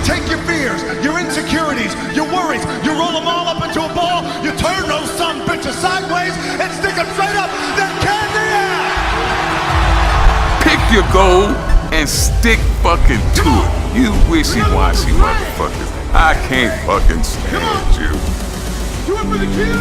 take your fears, your insecurities, your worries, you roll them all up into a ball, you turn those son bitches sideways and stick them straight up, then candy out! Pick your goal and stick fucking to it. You wishy-washy motherfuckers. I can't fucking stand you.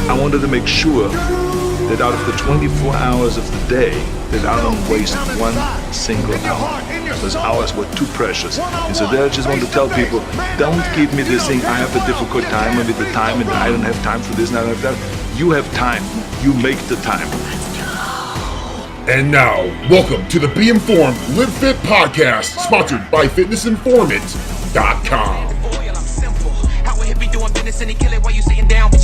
I wanted to make sure that out of the 24 hours of the day, that I don't waste one single hour. Those hours were too precious. And so there I just want to tell people, don't give me this thing, I have a difficult time with the time and I don't have time for this and I don't have that. You have time. You make the time. And now, welcome to the Be Informed, Live Fit podcast, sponsored by FitnessInformant.com.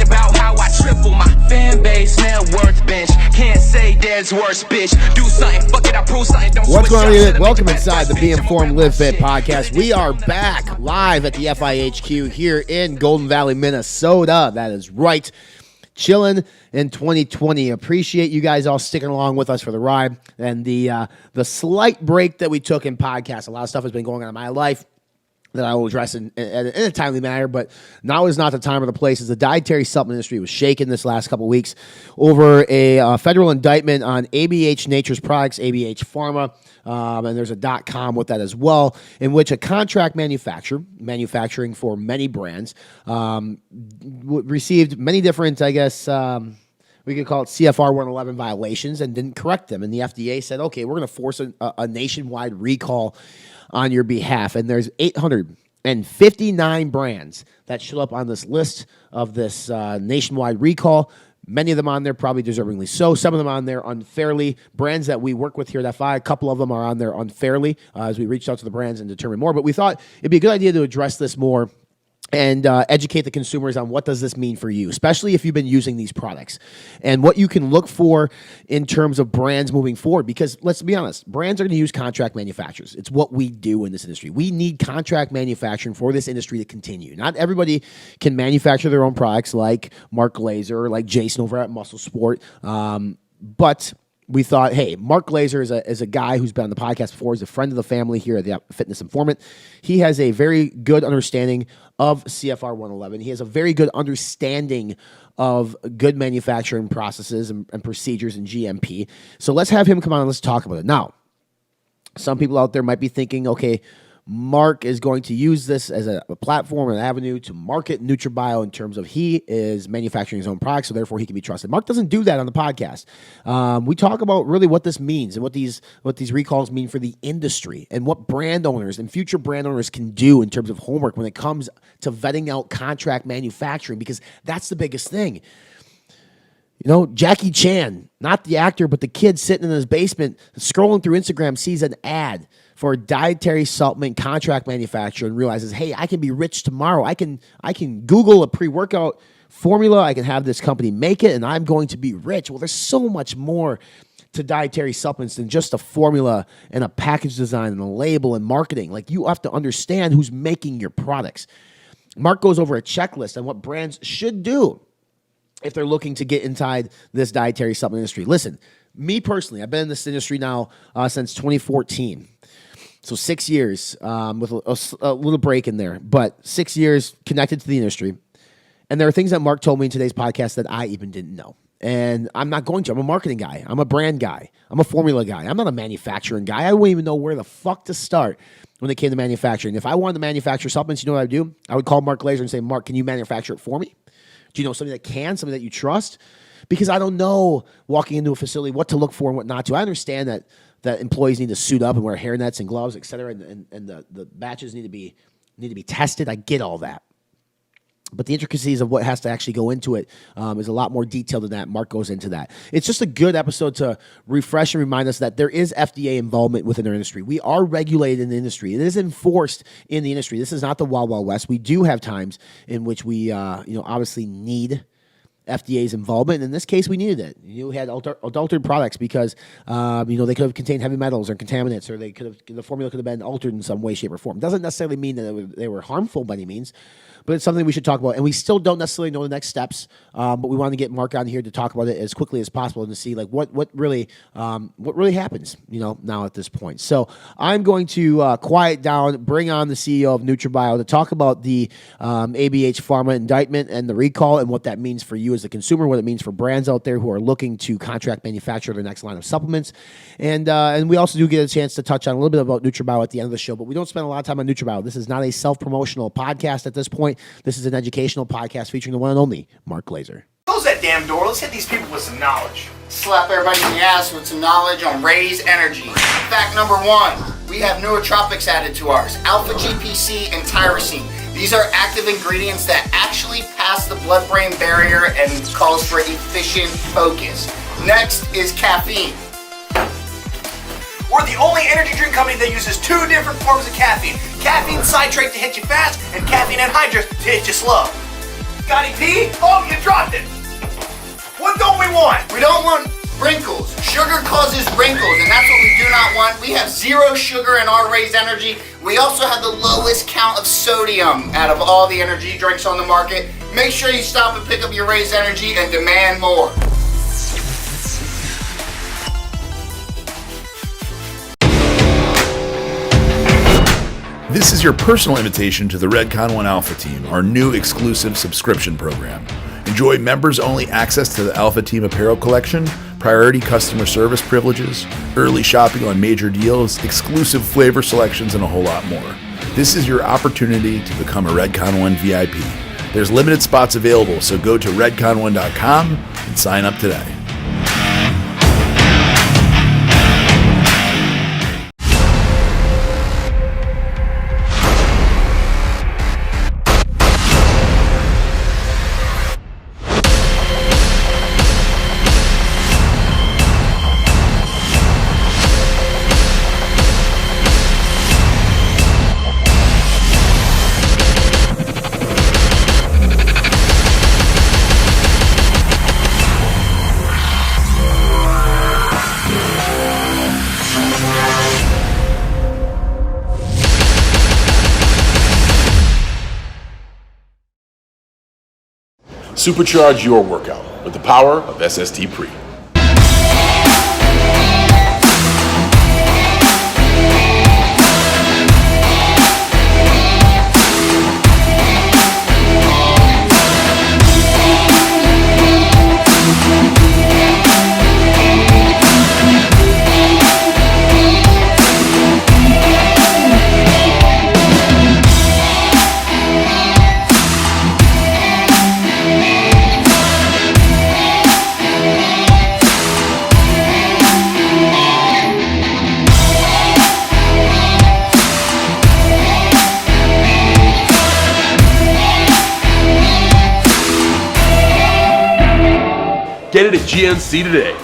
About how I triple my fan base, net worth bench. Can't say there's worse, bitch. Do something, fuck it, I prove something. Don't What's going on? Welcome inside the Be Informed Live Fit podcast. We are back live at the FIHQ here in Golden Valley, Minnesota. That is right. Chilling in 2020. Appreciate you guys all sticking along with us for the ride and the slight break that we took in podcasts. A lot of stuff has been going on in my life that I will address in a timely manner, but now is not the time or the place, as the dietary supplement industry was shaken this last couple of weeks over a federal indictment on ABH Nature's products, ABH Pharma, and there's a .com with that as well, in which a contract manufacturer, manufacturing for many brands, received many different, I guess, we could call it CFR 111 violations and didn't correct them. And the FDA said, okay, we're going to force a nationwide recall on your behalf. And there's 859 brands that show up on this list of this nationwide recall. Many of them on there probably deservingly so. Some of them on there unfairly. Brands that we work with here at FI, a couple of them are on there unfairly as we reached out to the brands and determined more. But we thought it'd be a good idea to address this more and educate the consumers on what does this mean for you, especially if you've been using these products, and what you can look for in terms of brands moving forward. Because let's be honest, brands are going to use contract manufacturers. It's what we do in this industry. We need contract manufacturing for this industry to continue. Not everybody can manufacture their own products like Mark Glazier or like Jason over at Muscle Sport, but we thought, hey, Mark Glazier is a guy who's been on the podcast before. He's a friend of the family here at the Fitness Informant. He has a very good understanding of CFR 111. He has a very good understanding of good manufacturing processes and procedures and GMP. So let's have him come on and let's talk about it. Now, some people out there might be thinking, okay, Mark is going to use this as a platform, an avenue to market NutraBio in terms of he is manufacturing his own products, so therefore he can be trusted. Mark doesn't do that on the podcast. We talk about really what this means and what these recalls mean for the industry and what brand owners and future brand owners can do in terms of homework when it comes to vetting out contract manufacturing, because that's the biggest thing. You know, Jackie Chan, not the actor, but the kid sitting in his basement scrolling through Instagram, sees an ad for a dietary supplement contract manufacturer and realizes, hey, I can be rich tomorrow. I can Google a pre-workout formula. I can have this company make it, and I'm going to be rich. Well, there's so much more to dietary supplements than just a formula and a package design and a label and marketing. Like, you have to understand who's making your products. Mark goes over a checklist on what brands should do if they're looking to get inside this dietary supplement industry. Listen, me personally, I've been in this industry now since 2014. So 6 years with a little break in there, but 6 years connected to the industry. And there are things that Mark told me in today's podcast that I even didn't know. And I'm not going to. I'm a marketing guy. I'm a brand guy. I'm a formula guy. I'm not a manufacturing guy. I wouldn't even know where the fuck to start when it came to manufacturing. If I wanted to manufacture supplements, you know what I would do? I would call Mark Glazier and say, Mark, can you manufacture it for me? Do you know somebody that can, somebody that you trust? Because I don't know, walking into a facility, what to look for and what not to. I understand that employees need to suit up and wear hairnets and gloves, et cetera, and the batches need to be tested. I get all that. But the intricacies of what has to actually go into it is a lot more detailed than that. Mark goes into that. It's just a good episode to refresh and remind us that there is FDA involvement within our industry. We are regulated in the industry. It is enforced in the industry. This is not the Wild Wild West. We do have times in which we obviously need FDA's involvement. In this case, we needed it. You had adulterated products because they could have contained heavy metals or contaminants, or the formula could have been altered in some way, shape, or form. Doesn't necessarily mean that they were harmful by any means, but it's something we should talk about. And we still don't necessarily know the next steps, but we want to get Mark on here to talk about it as quickly as possible and to see like what really happens, now at this point. So I'm going to quiet down, bring on the CEO of NutraBio to talk about the ABH Pharma indictment and the recall and what that means for you as a consumer, what it means for brands out there who are looking to contract manufacture their next line of supplements. And we also do get a chance to touch on a little bit about NutraBio at the end of the show, but we don't spend a lot of time on NutraBio. This is not a self-promotional podcast at this point. This is an educational podcast featuring the one and only Mark Glazier. Close that damn door. Let's hit these people with some knowledge. Slap everybody in the ass with some knowledge on Raise Energy. Fact number 1, we have nootropics added to ours. Alpha GPC and tyrosine. These are active ingredients that actually pass the blood-brain barrier and calls for efficient focus. Next is caffeine. We're the only energy drink company that uses 2 different forms of caffeine. Caffeine citrate to hit you fast and caffeine anhydrous to hit you slow. Scotty P? Oh, you dropped it. What don't we want? We don't want wrinkles. Sugar causes wrinkles, and that's what we do not want. We have 0 sugar in our Raise Energy. We also have the lowest count of sodium out of all the energy drinks on the market. Make sure you stop and pick up your Raise Energy and demand more. This is your personal invitation to the Redcon 1 Alpha Team, our new exclusive subscription program. Enjoy members-only access to the Alpha Team apparel collection, priority customer service privileges, early shopping on major deals, exclusive flavor selections, and a whole lot more. This is your opportunity to become a Redcon 1 VIP. There's limited spots available, so go to redcon1.com and sign up today. Supercharge your workout with the power of SST Pre. Get it at GNC today.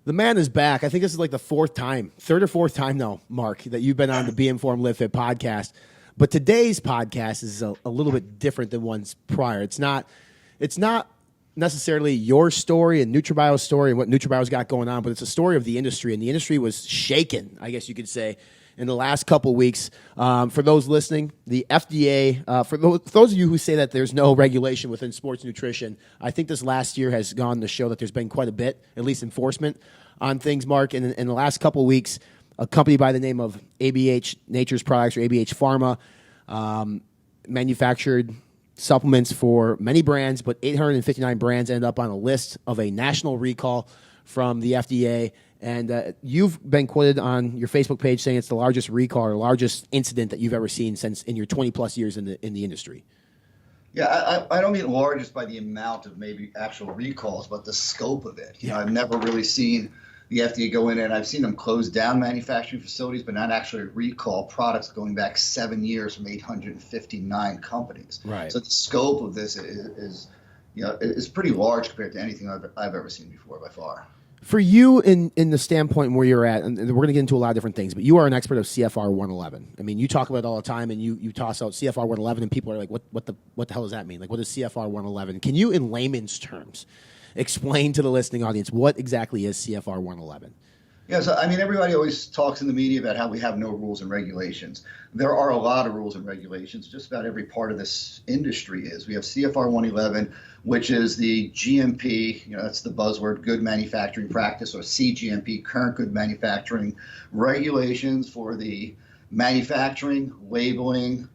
The man is back. I think this is like the third or fourth time now, Mark, that you've been on the Be Informed Live Fit podcast. But today's podcast is a little bit different than one's prior. It's not necessarily your story and NutraBio's story and what NutraBio's got going on, but it's a story of the industry. And the industry was shaken, I guess you could say, in the last couple weeks. For those listening, the FDA, for those of you who say that there's no regulation within sports nutrition, I think this last year has gone to show that there's been quite a bit, at least enforcement on things, Mark. And in the last couple of weeks, a company by the name of ABH Nature's Products or ABH Pharma manufactured supplements for many brands, but 859 brands ended up on a list of a national recall from the FDA. And you've been quoted on your Facebook page saying it's the largest recall or largest incident that you've ever seen since in your 20 plus years in the industry. Yeah, I don't mean largest by the amount of maybe actual recalls, but the scope of it. You know, I've never really seen the FDA go in, and I've seen them close down manufacturing facilities, but not actually recall products going back 7 years from 859 companies. Right. So the scope of this is pretty large compared to anything I've ever seen before by far. For you, in the standpoint where you're at, and we're going to get into a lot of different things, but you are an expert of CFR 111. I mean, you talk about it all the time, and you toss out CFR 111, and people are like, what the hell does that mean? Like, what is CFR 111? Can you, in layman's terms, explain to the listening audience what exactly is CFR 111? Yeah, so I mean, everybody always talks in the media about how we have no rules and regulations. There are a lot of rules and regulations. Just about every part of this industry is. We have CFR 111, which is the GMP, that's the buzzword, good manufacturing practice, or CGMP, current good manufacturing regulations for the manufacturing, labeling,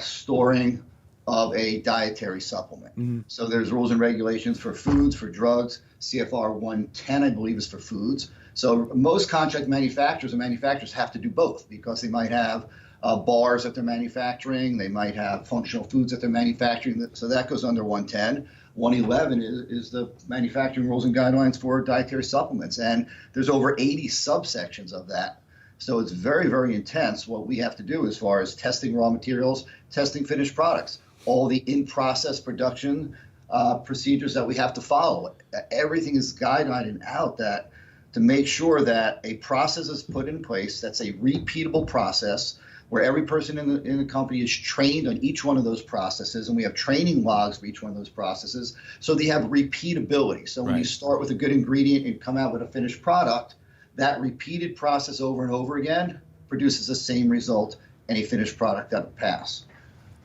storing of a dietary supplement. Mm-hmm. So there's rules and regulations for foods, for drugs. CFR 110, I believe, is for foods. So most contract manufacturers have to do both because they might have bars that they're manufacturing. They might have functional foods that they're manufacturing. So that goes under 110. 111 is the manufacturing rules and guidelines for dietary supplements. And there's over 80 subsections of that. So it's very, very intense what we have to do as far as testing raw materials, testing finished products, all the in-process production procedures that we have to follow. Everything is guidelined out that to make sure that a process is put in place that's a repeatable process where every person in the company is trained on each one of those processes, and we have training logs for each one of those processes, so they have repeatability. So when you start with a good ingredient and come out with a finished product, that repeated process over and over again produces the same result in a finished product that will pass.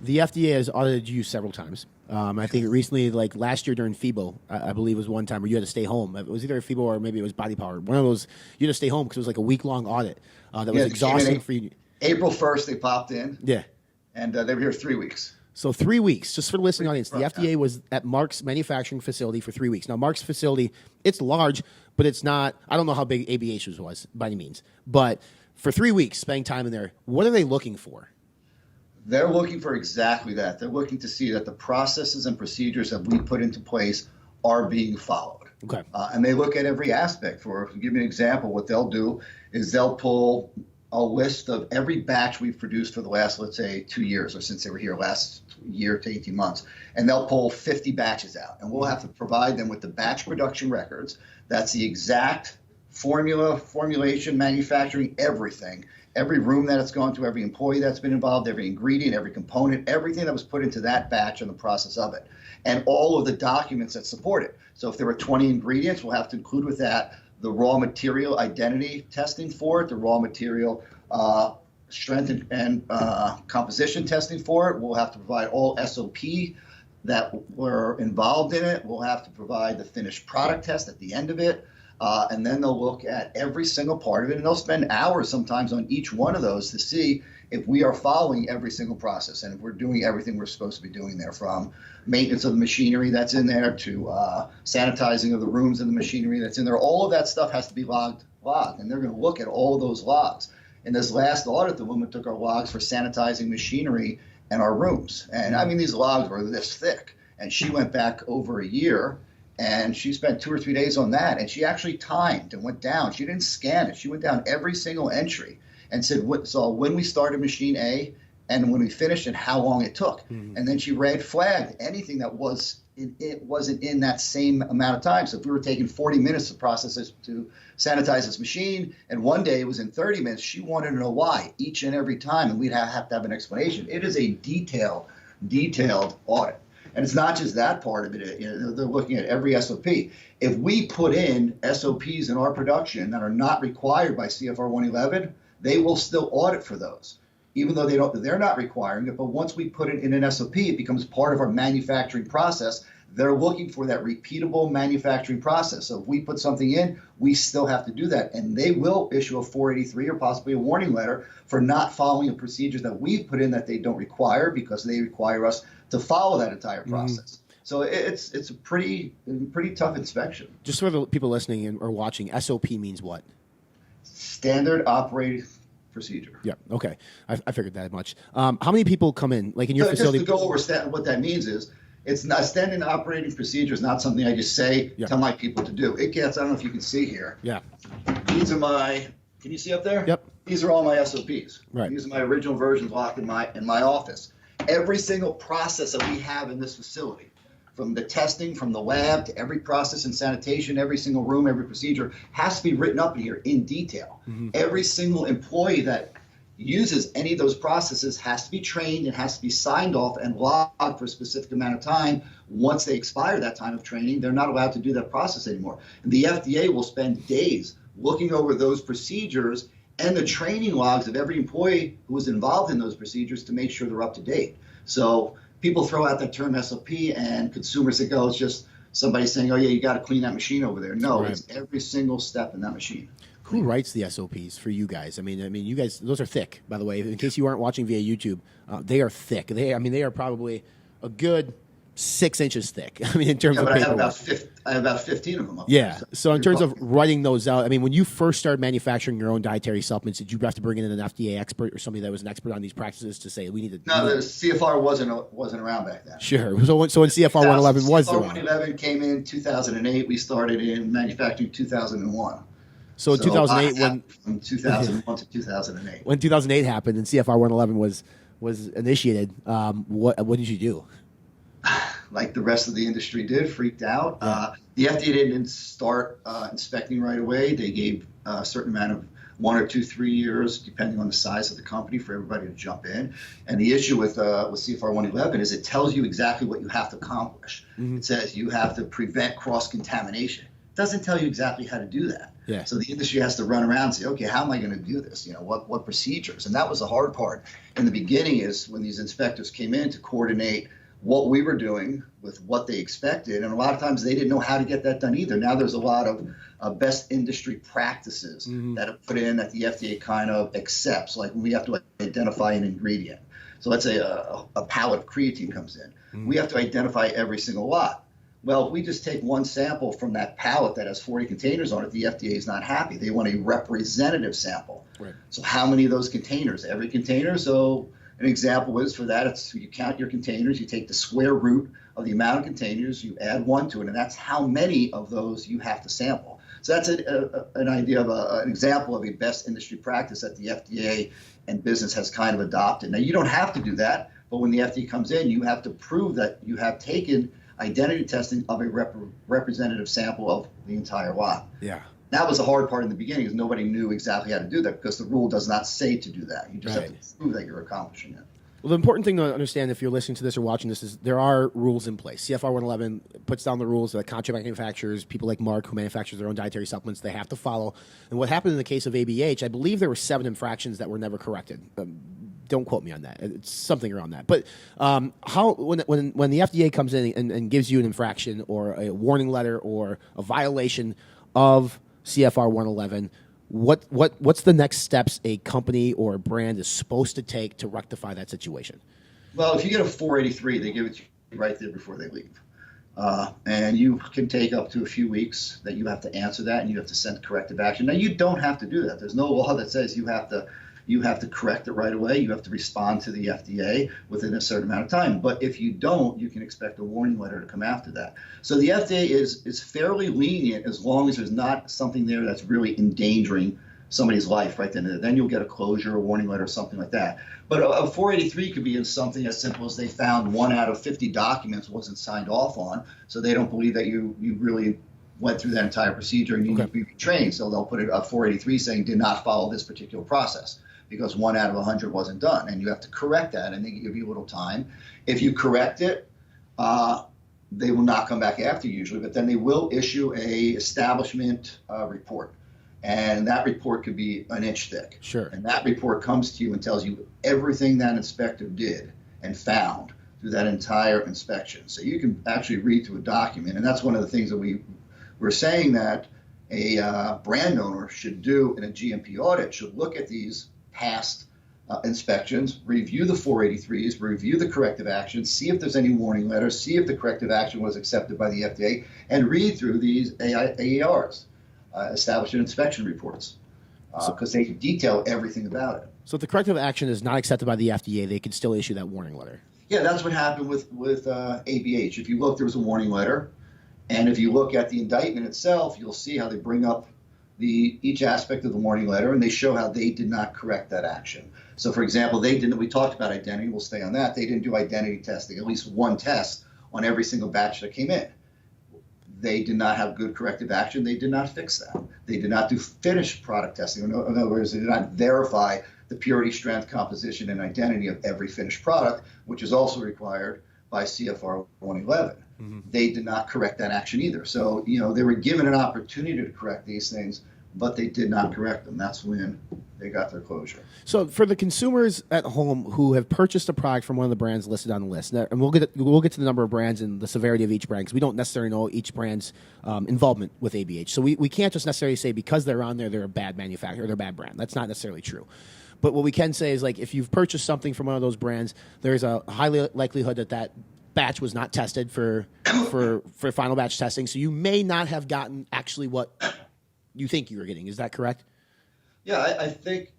The FDA has audited you several times. I think recently, like last year during FIBO, I believe was one time where you had to stay home. It was either FIBO or maybe it was Body Power. One of those, you had to stay home because it was like a week-long audit that was exhausting for you. April 1st, they popped in. Yeah. And they were here 3 weeks. So 3 weeks, just for the listening audience, the FDA was at Mark's manufacturing facility for 3 weeks. Now, Mark's facility, it's large, but it's not, I don't know how big ABH was by any means. But for 3 weeks, spending time in there, what are they looking for? They're looking for exactly that. They're looking to see that the processes and procedures that we put into place are being followed. Okay. And they look at every aspect. To give you an example, what they'll do is they'll pull a list of every batch we've produced for the last, let's say, 2 years, or since they were here last year to 18 months, and they'll pull 50 batches out. And we'll have to provide them with the batch production records. That's the exact formula, formulation, manufacturing, everything. Every room that it's gone to, every employee that's been involved, every ingredient, every component, everything that was put into that batch and the process of it, and all of the documents that support it. So if there were 20 ingredients, we'll have to include with that the raw material identity testing for it, the raw material strength and composition testing for it. We'll have to provide all SOP that were involved in it. We'll have to provide the finished product test at the end of it. And then they'll look at every single part of it, and they'll spend hours sometimes on each one of those to see if we are following every single process and if we're doing everything we're supposed to be doing there, from maintenance of the machinery that's in there to sanitizing of the rooms and the machinery that's in there. All of that stuff has to be logged, and they're going to look at all of those logs. In this last audit, the woman took our logs for sanitizing machinery and our rooms. And I mean, these logs were this thick, and she went back over a year. And she spent 2 or 3 days on that, and she actually timed and went down. She didn't scan it. She went down every single entry and said, so when we started machine A and when we finished and how long it took. Mm-hmm. And then she red flagged anything that wasn't in that same amount of time. So if we were taking 40 minutes to process this, to sanitize this machine, and one day it was in 30 minutes, she wanted to know why each and every time, and we'd have to have an explanation. It is a detailed audit. And it's not just that part of it. They're looking at every SOP. If we put in SOPs in our production that are not required by CFR 111, they will still audit for those, even though they're not requiring it. But once we put it in an SOP, it becomes part of our manufacturing process. They're looking for that repeatable manufacturing process. So if we put something in, we still have to do that. And they will issue a 483 or possibly a warning letter for not following the procedures that we've put in that they don't require, because they require us to follow that entire process. So it's a pretty tough inspection. Just for the people listening or watching, SOP means what? Standard operating procedure. Yeah. Okay. I figured that much. How many people come in, like in your So facility? just to go over what that means is, it's not standard operating procedure is not something I just say, tell my people to do. It gets, I don't know if you can see here. Yeah. These are can you see up there? Yep. These are all my SOPs. Right. These are my original versions locked in my office. Every single process that we have in this facility, from the testing, from the lab to every process in sanitation, every single room, every procedure has to be written up in here in detail. Mm-hmm. Every single employee that uses any of those processes has to be trained and has to be signed off and logged for a specific amount of time. Once they expire that time of training, they're not allowed to do that process anymore. And the FDA will spend days looking over those procedures and the training logs of every employee who was involved in those procedures to make sure they're up to date. So people throw out that term SOP and consumers that go, it's just somebody saying, oh yeah, you got to clean that machine over there. No, It's every single step in that machine. Who writes the SOPs for you guys? I mean, you guys, those are thick, by the way. In case you aren't watching via YouTube, they are thick. They are probably a good 6 inches thick. I mean, in terms of paperwork. I have about 15 of them up Yeah. there. So in terms of writing those out, I mean, when you first started manufacturing your own dietary supplements, did you have to bring in an FDA expert or somebody that was an expert on these practices to say we need to? No, the CFR wasn't around back then. Sure. So when CFR 111 was CFR around. 111 came in 2008. We started in manufacturing 2001. So in 2008, from 2001 to 2008. When 2008 happened and CFR 111 was initiated, what did you do? Like the rest of the industry did, freaked out. The FDA didn't start inspecting right away. They gave a certain amount of 1 or 2, 3 years, depending on the size of the company, for everybody to jump in. And the issue with CFR 111 is it tells you exactly what you have to accomplish. Mm-hmm. It says you have to prevent cross-contamination. It doesn't tell you exactly how to do that. Yeah. So the industry has to run around and say, okay, how am I going to do this? What procedures? And that was the hard part in the beginning, is when these inspectors came in to coordinate what we were doing with what they expected. And a lot of times they didn't know how to get that done either. Now there's a lot of best industry practices that are put in that the FDA kind of accepts. Like when we have to identify an ingredient. So let's say a pallet of creatine comes in. We have to identify every single lot. Well, if we just take one sample from that pallet that has 40 containers on it, the FDA is not happy. They want a representative sample. Right. So how many of those containers? Every container. So an example is for that, it's you count your containers, you take the square root of the amount of containers, you add 1 to it, and that's how many of those you have to sample. So that's an idea of an example of a best industry practice that the FDA and business has kind of adopted. Now, you don't have to do that, but when the FDA comes in, you have to prove that you have taken identity testing of a representative sample of the entire lot. Yeah. That was the hard part in the beginning, because nobody knew exactly how to do that, because the rule does not say to do that. You just have to prove that you're accomplishing it. Well, the important thing to understand if you're listening to this or watching this is there are rules in place. CFR 111 puts down the rules that contract manufacturers, people like Mark who manufactures their own dietary supplements, they have to follow. And what happened in the case of ABH, I believe there were 7 infractions that were never corrected. Don't quote me on that. It's something around that. But how when the FDA comes in and gives you an infraction or a warning letter or a violation of CFR 111, what's the next steps a company or a brand is supposed to take to rectify that situation? Well, if you get a 483, they give it to you right there before they leave. And you can take up to a few weeks that you have to answer that, and you have to send corrective action. Now, you don't have to do that. There's no law that says you have to correct it right away. You have to respond to the FDA within a certain amount of time. But if you don't, you can expect a warning letter to come after that. So the FDA is fairly lenient as long as there's not something there that's really endangering somebody's life right then. Then you'll get a closure, a warning letter, or something like that. But a 483 could be in something as simple as they found 1 out of 50 documents wasn't signed off on, so they don't believe that you really went through that entire procedure and you need to be retrained. So they'll put a 483 saying did not follow this particular process, because 1 out of 100 wasn't done, and you have to correct that, and they give you a little time. If you correct it, they will not come back after usually, but then they will issue a establishment report, and that report could be an inch thick. Sure. And that report comes to you and tells you everything that inspector did and found through that entire inspection. So you can actually read through a document, and that's one of the things that we're saying that a brand owner should do in a GMP audit, should look at these past inspections, review the 483s, review the corrective actions, see if there's any warning letters, see if the corrective action was accepted by the FDA, and read through these AERs, establishment inspection reports, because they detail everything about it. So if the corrective action is not accepted by the FDA, they could still issue that warning letter. Yeah, that's what happened with ABH. If you look, there was a warning letter, and if you look at the indictment itself, you'll see how they bring up each aspect of the warning letter, and they show how they did not correct that action. So, for example, we talked about identity. We'll stay on that. They didn't do identity testing, at least one test on every single batch that came in. They did not have good corrective action. They did not fix that. They did not do finished product testing. In other words, they did not verify the purity, strength, composition, and identity of every finished product, which is also required by CFR 111. Mm-hmm. They did not correct that action either. So, they were given an opportunity to correct these things, but they did not correct them. That's when they got their closure. So for the consumers at home who have purchased a product from one of the brands listed on the list, and we'll get to the number of brands and the severity of each brand, because we don't necessarily know each brand's involvement with ABH. So we can't just necessarily say because they're on there, they're a bad manufacturer, they're a bad brand. That's not necessarily true. But what we can say is, like, if you've purchased something from one of those brands, there's a high likelihood that batch was not tested for final batch testing. So you may not have gotten actually what you think you were getting. Is that correct? Yeah, I think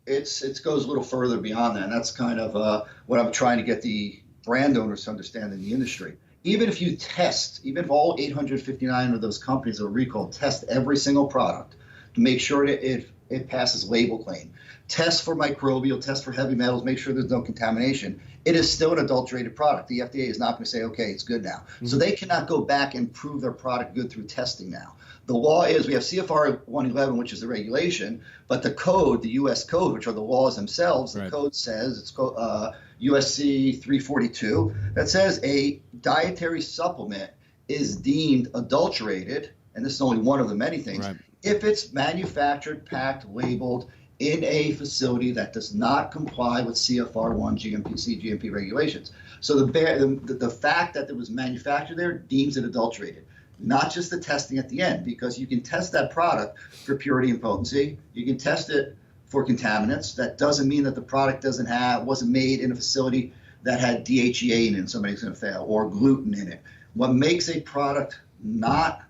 it goes a little further beyond that. And that's kind of what I'm trying to get the brand owners to understand in the industry. Even if you test, even if all 859 of those companies that are recalled test every single product to make sure that it passes label claim, test for microbial, test for heavy metals, make sure there's no contamination, it is still an adulterated product. The FDA is not going to say, okay, it's good now. Mm-hmm. So they cannot go back and prove their product good through testing now. The law is we have CFR 111, which is the regulation, but the code, the U.S. code, which are the laws themselves, right. The code says, it's USC 342, that says a dietary supplement is deemed adulterated, and this is only one of the many things, right, if it's manufactured, packed, labeled in a facility that does not comply with CFR 1 GMP regulations. So the fact that it was manufactured there deems it adulterated. Not just the testing at the end, because you can test that product for purity and potency. You can test it for contaminants. That doesn't mean that the product wasn't made in a facility that had DHEA in it and somebody's going to fail, or gluten in it. What makes a product not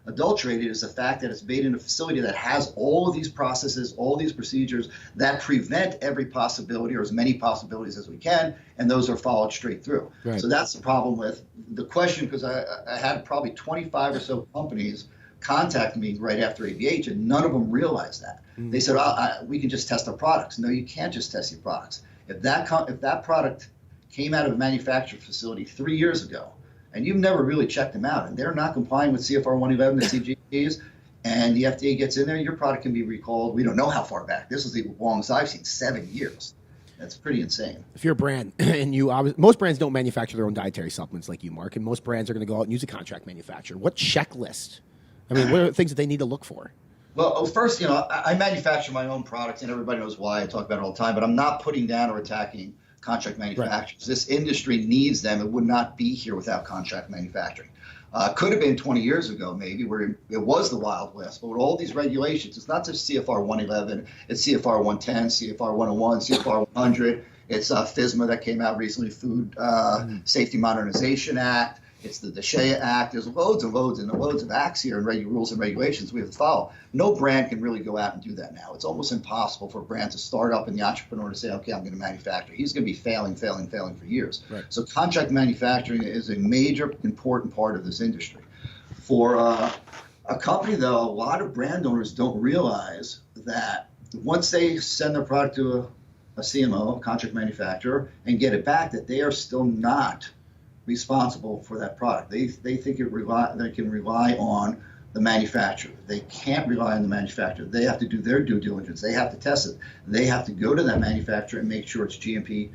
adulterated is the fact that it's made in a facility that has all of these processes, all these procedures that prevent every possibility, or as many possibilities as we can, and those are followed straight through. Right. So that's the problem with the question, because I had probably 25 or so companies contact me right after ABH, and none of them realized that. Mm-hmm. They said, we can just test our products. No, you can't just test your products. If that product came out of a manufacturing facility 3 years ago, and you've never really checked them out, and they're not complying with CFR 111 and CGPs, and the FDA gets in there, your product can be recalled. We don't know how far back. This is the longest I've seen, 7 years. That's pretty insane. If you're a brand, and most brands don't manufacture their own dietary supplements like you, Mark, and most brands are going to go out and use a contract manufacturer. What checklist? I mean, what are the things that they need to look for? Well, first, I manufacture my own products, and everybody knows why. I talk about it all the time, but I'm not putting down or attacking contract manufacturers. Right. This industry needs them. It would not be here without contract manufacturing. Could have been 20 years ago, maybe, where it was the Wild West. But with all these regulations, it's not just CFR 111, it's CFR 110, CFR 101, CFR 100. It's FSMA that came out recently, Food Safety Modernization Act. It's the DSHEA Act. There's loads and loads and loads of acts here and rules and regulations we have to follow. No brand can really go out and do that now. It's almost impossible for a brand to start up and the entrepreneur to say, okay, I'm going to manufacture. He's going to be failing for years. Right. So contract manufacturing is a major, important part of this industry. For a company, though, a lot of brand owners don't realize that once they send their product to a CMO, contract manufacturer, and get it back, that they are still not responsible for that product. They think they can rely on the manufacturer. They can't rely on the manufacturer. They have to do their due diligence. They have to test it. They have to go to that manufacturer and make sure it's GMP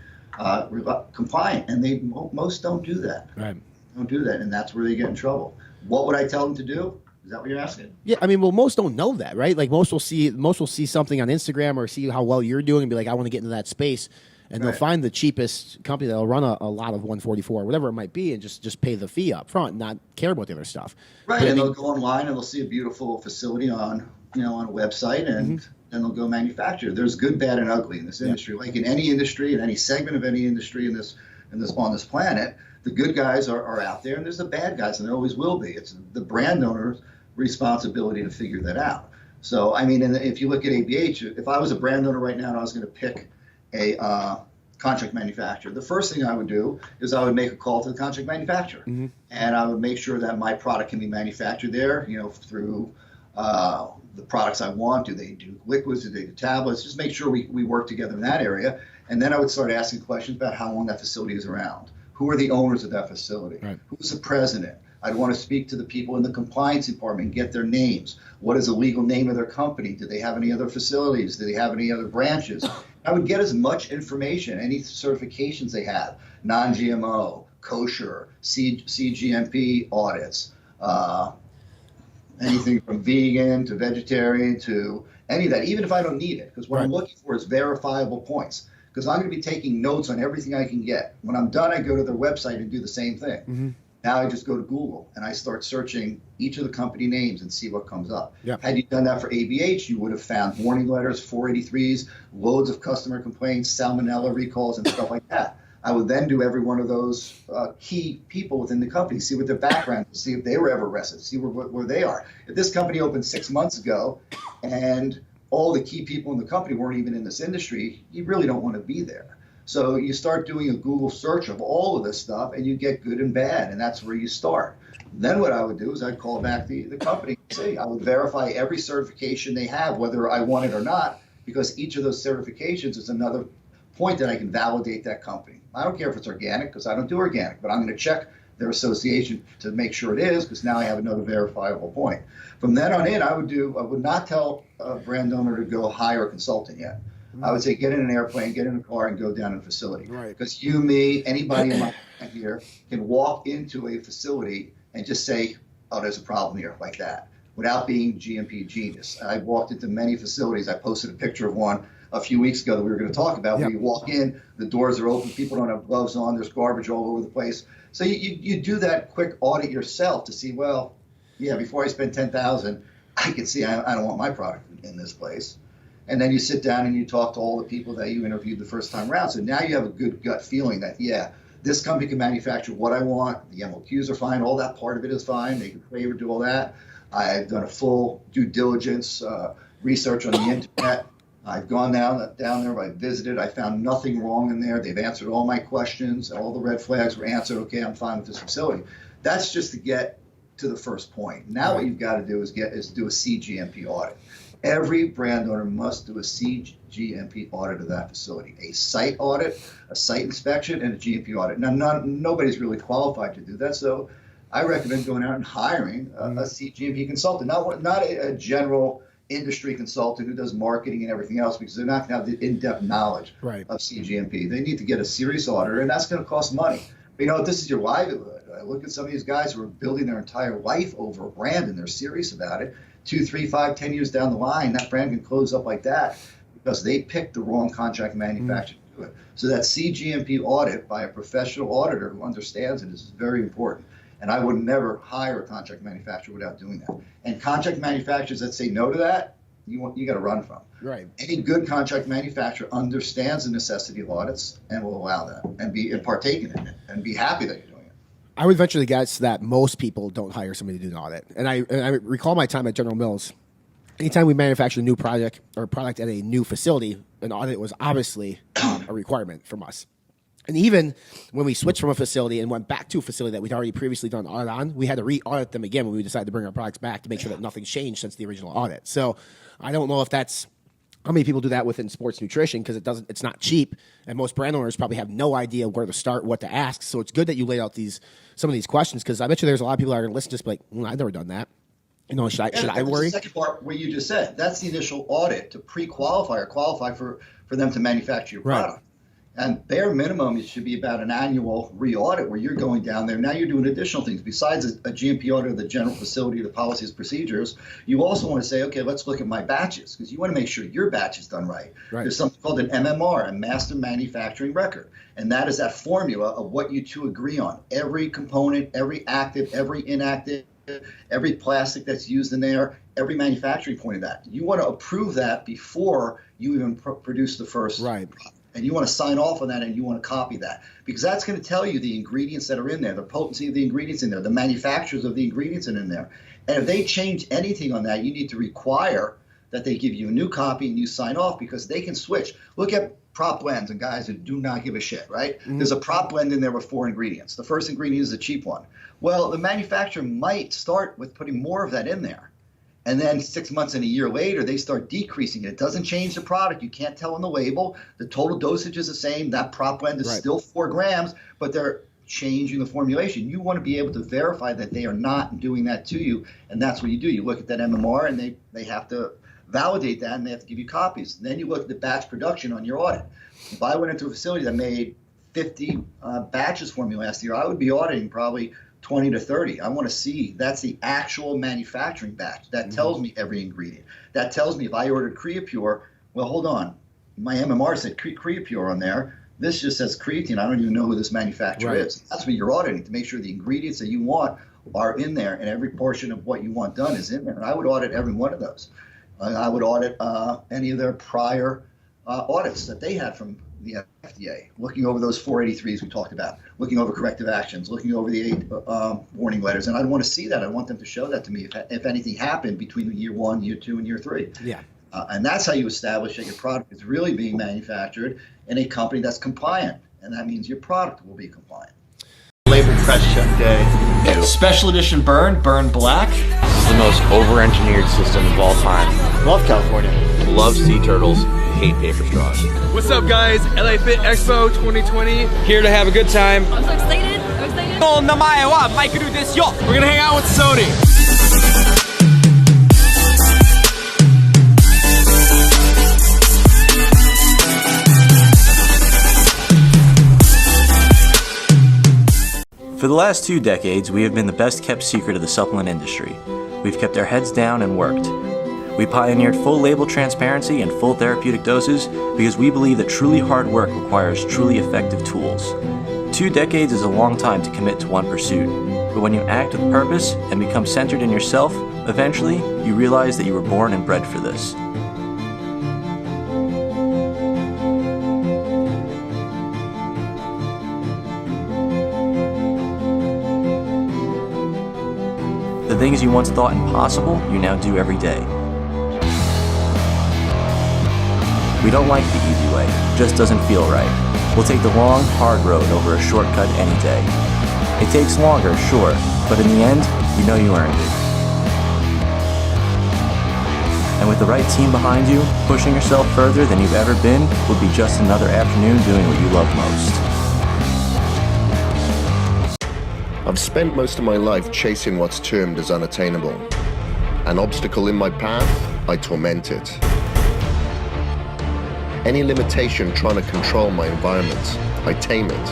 compliant. And most don't do that. Right. Don't do that, and that's where they get in trouble. What would I tell them to do? Is that what you're asking? Yeah, I mean, well, most don't know that, right? Like most will see something on Instagram or see how well you're doing and be like, I want to get into that space. And they'll find the cheapest company that'll run a lot of 144, whatever it might be, and just pay the fee up front, not care about the other stuff. Right, and they'll go online and they'll see a beautiful facility on a website, and then they'll go manufacture. There's good, bad, and ugly in this industry. Like in any industry, in any segment of any industry in this on this planet, the good guys are out there, and there's the bad guys, and there always will be. It's the brand owner's responsibility to figure that out. So, I mean, and if you look at ABH, if I was a brand owner right now and I was going to pick a contract manufacturer, the first thing I would do is I would make a call to the contract manufacturer, and I would make sure that my product can be manufactured there, through the products I want. Do they do liquids? Do they do tablets? Just make sure we work together in that area. And then I would start asking questions about how long that facility is around. Who are the owners of that facility? Right. Who's the president? I'd want to speak to the people in the compliance department and get their names. What is the legal name of their company? Do they have any other facilities? Do they have any other branches? I would get as much information, any certifications they have, non-GMO, kosher, CGMP audits, anything from vegan to vegetarian to any of that, even if I don't need it, because what I'm looking for is verifiable points. Because I'm going to be taking notes on everything I can get. When I'm done, I go to their website and do the same thing. Now I just go to Google and I start searching each of the company names and see what comes up. Had you done that for ABH, you would have found warning letters, 483s, loads of customer complaints, salmonella recalls, and stuff like that. I would then do every one of those key people within the company, see what their background is, see if they were ever arrested, see where they are. If this company opened 6 months ago and all the key people in the company weren't even in this industry, you really don't want to be there. So you start doing a Google search of all of this stuff and you get good and bad, and that's where you start. Then what I would do is I'd call back the company and say, I would verify every certification they have, whether I want it or not, because each of those certifications is another point that I can validate that company. I don't care if it's organic, because I don't do organic, but I'm going to check their association to make sure it is, because now I have another verifiable point. From then on in, I would not tell a brand owner to go hire a consultant yet. I would say get in an airplane, get in a car, and go down to a facility. Because you, me, anybody in my here can walk into a facility and just say, oh, there's a problem here, like that, without being GMP genius. I walked into many facilities. I posted a picture of one a few weeks ago that we were going to talk about. Where you walk in, the doors are open, people don't have gloves on, there's garbage all over the place. So you do that quick audit yourself to see, well, yeah, before I spend $10,000, I can see I don't want my product in this place. And then you sit down and you talk to all the people that you interviewed the first time around. So now you have a good gut feeling that, yeah, this company can manufacture what I want. The MOQs are fine. All that part of it is fine. They can favor do all that. I've done a full due diligence research on the internet. I've gone down there. I visited. I found nothing wrong in there. They've answered all my questions. All the red flags were answered. Okay, I'm fine with this facility. That's just to get to the first point. Now what you've got to do is do a CGMP audit. Every brand owner must do a CGMP audit of that facility, a site audit, a site inspection, and a GMP audit. Now, nobody's really qualified to do that, so I recommend going out and hiring a CGMP consultant, not a general industry consultant who does marketing and everything else, because they're not going to have the in-depth knowledge of CGMP. They need to get a serious auditor, and that's going to cost money. But, if this is your livelihood, I look at some of these guys who are building their entire life over a brand, and they're serious about it. 2, 3, 5, 10 years down the line, that brand can close up like that because they picked the wrong contract manufacturer to do it. So that CGMP audit by a professional auditor who understands it is very important. And I would never hire a contract manufacturer without doing that. And contract manufacturers that say no to that, you got to run from. Any good contract manufacturer understands the necessity of audits and will allow that and partake in it and be happy that you're doing it. I would venture to guess that most people don't hire somebody to do an audit. And I recall my time at General Mills. Anytime we manufactured a new product at a new facility, an audit was obviously a requirement from us. And even when we switched from a facility and went back to a facility that we'd already previously done an audit on, we had to re-audit them again when we decided to bring our products back to make sure that nothing's changed since the original audit. So I don't know if that's how many people do that within sports nutrition, because it's not cheap, and most brand owners probably have no idea where to start, what to ask. So it's good that you laid out some of these questions, because I bet you there's a lot of people that are going to listen just be like, I've never done that. Should I worry? The second part, what you just said, that's the initial audit to pre-qualify or qualify for them to manufacture your product. And bare minimum, it should be about an annual re-audit where you're going down there. Now you're doing additional things. Besides a GMP audit of the general facility, the policies, procedures, you also want to say, okay, let's look at my batches, because you want to make sure your batch is done right. There's something called an MMR, a Master Manufacturing Record. And that is that formula of what you two agree on. Every component, every active, every inactive, every plastic that's used in there, every manufacturing point of that. You want to approve that before you even produce the first product. And you want to sign off on that, and you want to copy that, because that's going to tell you the ingredients that are in there, the potency of the ingredients in there, the manufacturers of the ingredients in there. And if they change anything on that, you need to require that they give you a new copy and you sign off, because they can switch. Look at prop blends and guys who do not give a shit, right? There's a prop blend in there with 4 ingredients. The first ingredient is a cheap one. Well, the manufacturer might start with putting more of that in there. And then 6 months and a year later, they start decreasing it. It doesn't change the product. You can't tell on the label. The total dosage is the same. That prop blend is still 4 grams, but they're changing the formulation. You want to be able to verify that they are not doing that to you, and that's what you do. You look at that MMR, and they have to validate that, and they have to give you copies. Then you look at the batch production on your audit. If I went into a facility that made 50 batches for me last year, I would be auditing probably 20 to 30. I want to see that's the actual manufacturing batch. That tells me every ingredient. That tells me if I ordered Creapure, well, hold on. My MMR said Creapure on there. This just says creatine. I don't even know who this manufacturer is. That's what you're auditing, to make sure the ingredients that you want are in there, and every portion of what you want done is in there. And I would audit every one of those. I would audit any of their prior audits that they had from the FDA, looking over those 483s we talked about, looking over corrective actions, looking over the 8 warning letters. And I'd want to see that. I want them to show that to me if anything happened between year 1, year 2, and year 3. Yeah. And that's how you establish that your product is really being manufactured in a company that's compliant. And that means your product will be compliant. Label press check day. Special edition burn black. This is the most over-engineered system of all time. Love California. Love sea turtles. Hate paper straws. What's up, guys? LA Fit Expo 2020. Here to have a good time. I'm so excited. We're gonna hang out with Sony. For the last 2 decades, we have been the best kept secret of the supplement industry. We've kept our heads down and worked. We pioneered full label transparency and full therapeutic doses because we believe that truly hard work requires truly effective tools. 2 decades is a long time to commit to one pursuit, but when you act with purpose and become centered in yourself, eventually you realize that you were born and bred for this. The things you once thought impossible, you now do every day. We don't like the easy way, it just doesn't feel right. We'll take the long, hard road over a shortcut any day. It takes longer, sure, but in the end, you know you earned it. And with the right team behind you, pushing yourself further than you've ever been would be just another afternoon doing what you love most. I've spent most of my life chasing what's termed as unattainable. An obstacle in my path, I torment it. Any limitation trying to control my environment, I tame it.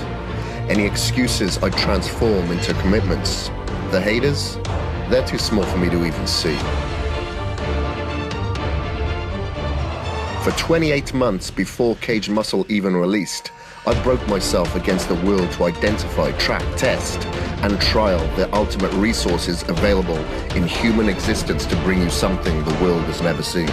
Any excuses, I transform into commitments. The haters, they're too small for me to even see. For 28 months before Caged Muscle even released, I broke myself against the world to identify, track, test, and trial the ultimate resources available in human existence to bring you something the world has never seen.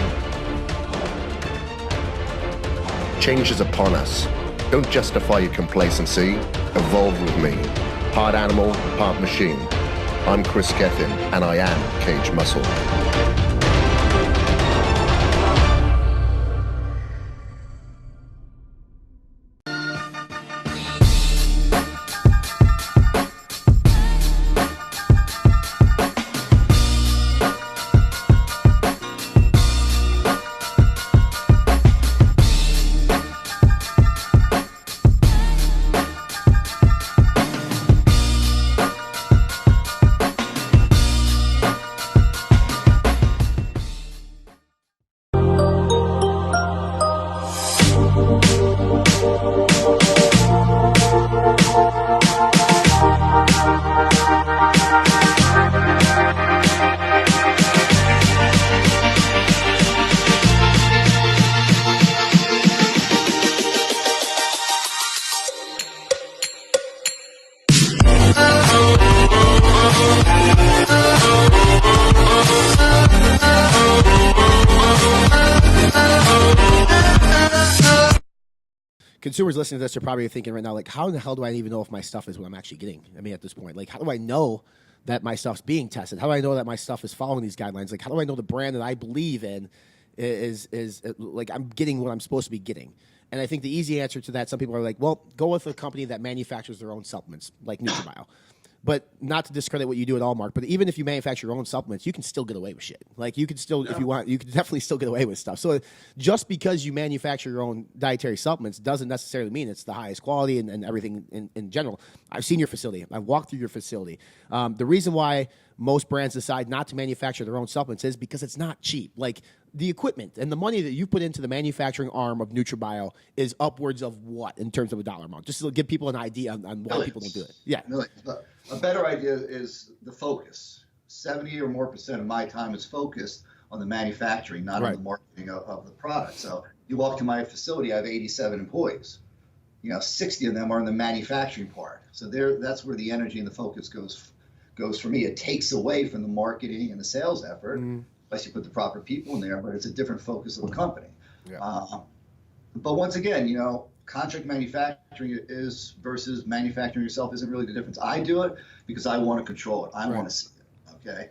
Change is upon us. Don't justify your complacency. Evolve with me. Part animal, part machine. I'm Chris Gethin, and I am Caged Muscle. consumers listening to this are probably thinking right now, like, how in the hell do I even know if my stuff is what I'm actually getting? I mean, at this point, like, how do I know that my stuff's being tested? How do I know that my stuff is following these guidelines? Like, how do I know the brand that I believe in is like I'm getting what I'm supposed to be getting? And I think the easy answer to that, some people are like, well, go with a company that manufactures their own supplements, like NutraBio. But not to discredit what you do at all, Mark, but even if you manufacture your own supplements, you can still get away with shit. Like, you can still, if you want, you can definitely still get away with stuff. So just because you manufacture your own dietary supplements doesn't necessarily mean it's the highest quality and everything in general. I've seen your facility. I've walked through your facility. The reason why most brands decide not to manufacture their own supplements is because it's not cheap. Like, the equipment and the money that you put into the manufacturing arm of NutraBio is upwards of what in terms of a dollar amount? Just to give people an idea on why people don't do it. Yeah. A better idea is the focus. 70 or more % of my time is focused on the manufacturing, not on the marketing of the product. So you walk to my facility, I have 87 employees. 60 of them are in the manufacturing part. So that's where the energy and the focus goes for me. It takes away from the marketing and the sales effort, unless you put the proper people in there, but it's a different focus of the company. Yeah. But once again, contract manufacturing is versus manufacturing yourself isn't really the difference. I do it because I want to control it. I want to see it, okay?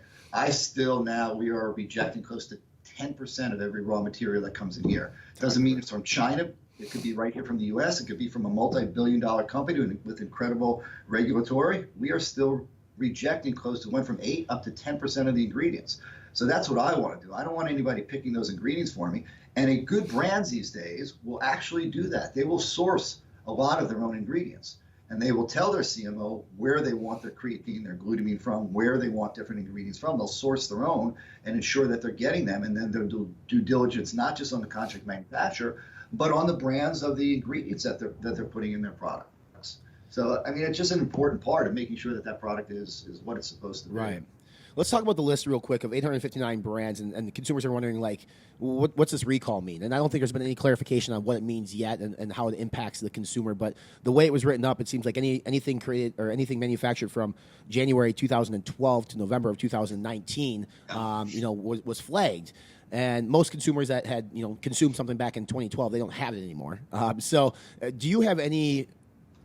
We are rejecting close to 10% of every raw material that comes in here. Doesn't mean it's from China. It could be right here from the U.S. It could be from a multi-billion-dollar company with incredible regulatory. We are still rejecting went from 8 up to 10% of the ingredients. So that's what I want to do. I don't want anybody picking those ingredients for me. And a good brands these days will actually do that. They will source a lot of their own ingredients. And they will tell their CMO where they want their creatine, their glutamine from, where they want different ingredients from. They'll source their own and ensure that they're getting them. And then they'll do due diligence, not just on the contract manufacturer, but on the brands of the ingredients that they're putting in their products. So, I mean, it's just an important part of making sure that that product is what it's supposed to be. Right. Let's talk about the list real quick of 859 brands, and the consumers are wondering, like, what's this recall mean? And I don't think there's been any clarification on what it means yet and how it impacts the consumer. But the way it was written up, it seems like anything created or anything manufactured from January 2012 to November of 2019, was flagged. And most consumers that had consumed something back in 2012, they don't have it anymore. So, do you have any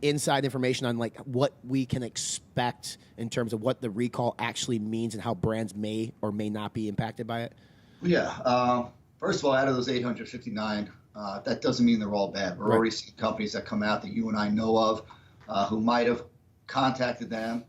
inside information on like what we can expect in terms of what the recall actually means and how brands may or may not be impacted by it? Yeah. First of all, out of those 859, that doesn't mean they're all bad. We're already seeing companies that come out that you and I know of who might have contacted them,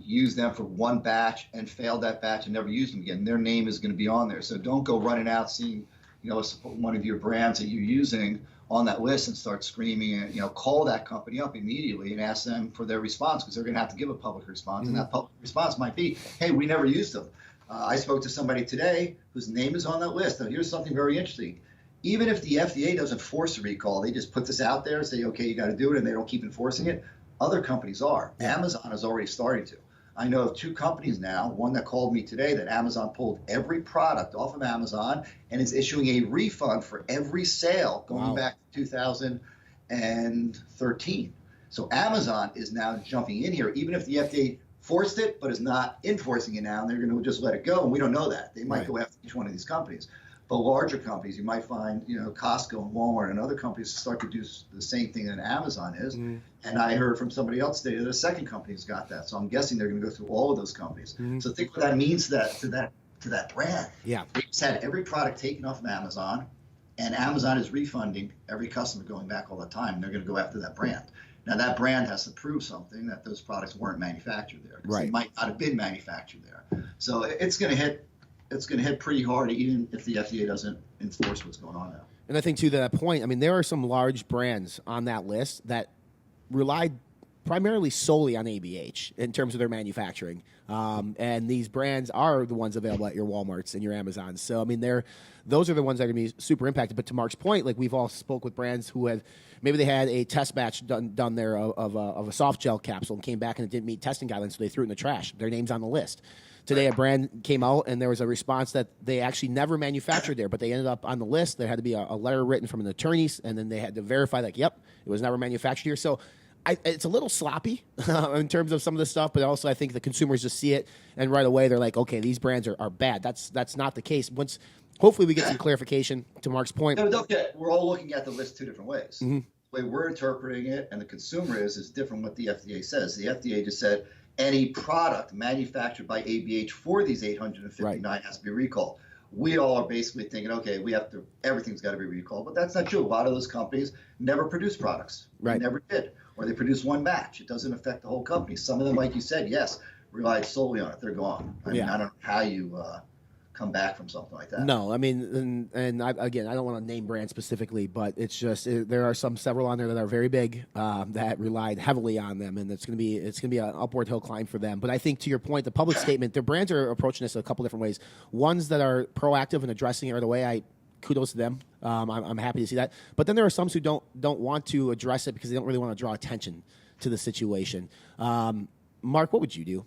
used them for one batch and failed that batch and never used them again. Their name is going to be on there. So don't go running out seeing one of your brands that you're using on that list and start screaming and call that company up immediately and ask them for their response, because they're going to have to give a public response. And that public response might be, hey, we never used them. I spoke to somebody today whose name is on that list. Now, here's something very interesting. Even if the FDA doesn't force a recall, they just put this out there and say, okay, you got to do it, and they don't keep enforcing it. Other companies are. Amazon is already starting to. I know of 2 companies now, one that called me today that Amazon pulled every product off of Amazon and is issuing a refund for every sale going back to 2013. So Amazon is now jumping in here, even if the FDA forced it but is not enforcing it now, and they're going to just let it go, and we don't know that. They might go after each one of these companies. But larger companies, you might find, Costco and Walmart and other companies start to do the same thing that Amazon is. And I heard from somebody else today that a second company's got that. So I'm guessing they're going to go through all of those companies. So think what that means to that brand. Yeah. They just had every product taken off of Amazon, and Amazon is refunding every customer going back all the time. And they're going to go after that brand. Now that brand has to prove something, that those products weren't manufactured there. They might not have been manufactured there. So it's going to hit. It's going to hit pretty hard, even if the FDA doesn't enforce what's going on now. And I think to that point, I mean, there are some large brands on that list that relied primarily solely on ABH in terms of their manufacturing. And these brands are the ones available at your Walmarts and your Amazons. So, I mean, those are the ones that are going to be super impacted. But to Mark's point, like we've all spoke with brands who have, maybe they had a test batch done there of a soft gel capsule and came back and it didn't meet testing guidelines, so they threw it in the trash. Their name's on the list. Today, a brand came out, and there was a response that they actually never manufactured there, but they ended up on the list. There had to be a letter written from an attorney, and then they had to verify, like, yep, it was never manufactured here. So it's a little sloppy in terms of some of the stuff, but also I think the consumers just see it, and right away they're like, okay, these brands are bad. That's not the case. Hopefully we get some clarification to Mark's point. We're all looking at the list 2 different ways. The way we're interpreting it and the consumer is different what the FDA says. The FDA just said any product manufactured by ABH for these 859 has to be recalled. We all are basically thinking, okay, everything's got to be recalled, but that's not true. A lot of those companies never produce products. They never did, or they produce one batch. It doesn't affect the whole company. Some of them, like you said, yes, relied solely on it. They're gone. I mean, I don't know how you come back from something like that. No, I mean, and I don't want to name brands specifically, but it's just there are several on there that are very big that relied heavily on them, and it's going to be an upward hill climb for them. But I think to your point, the public statement, their brands are approaching this a couple different ways. Ones that are proactive and addressing it right away, kudos to them. I'm happy to see that. But then there are some who don't want to address it because they don't really want to draw attention to the situation. Mark, what would you do?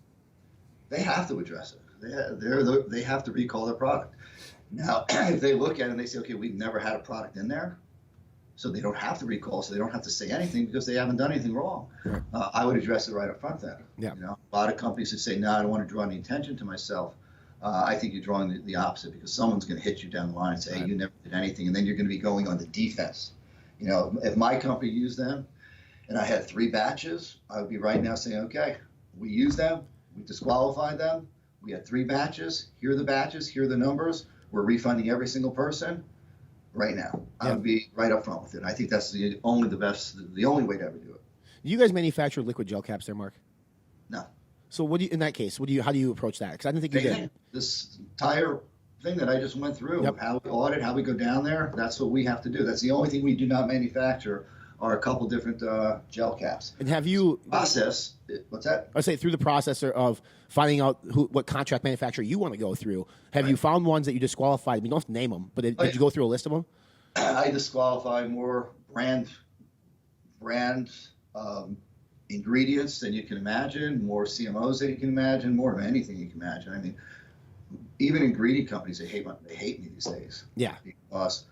They have to address it. They have to recall their product. Now, if they look at it and they say, okay, we've never had a product in there, so they don't have to recall, so they don't have to say anything because they haven't done anything wrong. I would address it right up front then. Yeah. You know, a lot of companies that say, no, I don't want to draw any attention to myself. I think you're drawing the opposite because someone's going to hit you down the line and say, hey, you never did anything, and then you're going to be going on the defense. You know, if my company used them and I had 3 batches, I would be right now saying, okay, we used them, we disqualified them, we had 3 batches, here are the batches, here are the numbers, we're refunding every single person right now. I would be right up front with it. I think that's the only way to ever do it. You guys manufacture liquid gel caps there, Mark? No. So how do you approach that? Because I didn't think you did. This entire thing that I just went through, how we audit, how we go down there, that's what we have to do. That's the only thing we do not manufacture are a couple different gel caps. And have you process? What's that? I say through the process of finding out what contract manufacturer you want to go through. Have you found ones that you disqualified? I mean, you don't have to name them, but did you go through a list of them? I disqualified more brand ingredients than you can imagine, more CMOs than you can imagine, more of anything you can imagine. I mean, even ingredient companies, they hate me these days. Yeah, because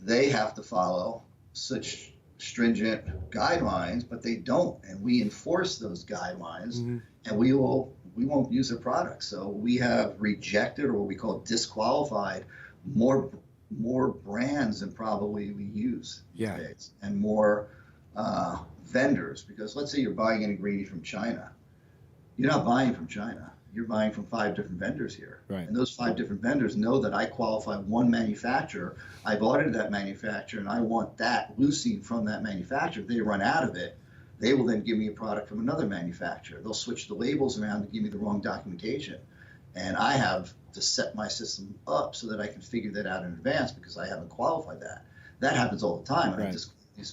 they have to follow such stringent guidelines, but they don't, and we enforce those guidelines, and we won't use their products. So we have rejected, or what we call disqualified, more brands than probably we use these days, and more vendors. Because let's say you're buying an ingredient from China, you're not buying from China. You're buying from 5 different vendors here. Right. And those 5 different vendors know that I qualify one manufacturer. I've audited that manufacturer, and I want that leucine from that manufacturer. If they run out of it, they will then give me a product from another manufacturer. They'll switch the labels around to give me the wrong documentation. And I have to set my system up so that I can figure that out in advance because I haven't qualified that. That happens all the time. And I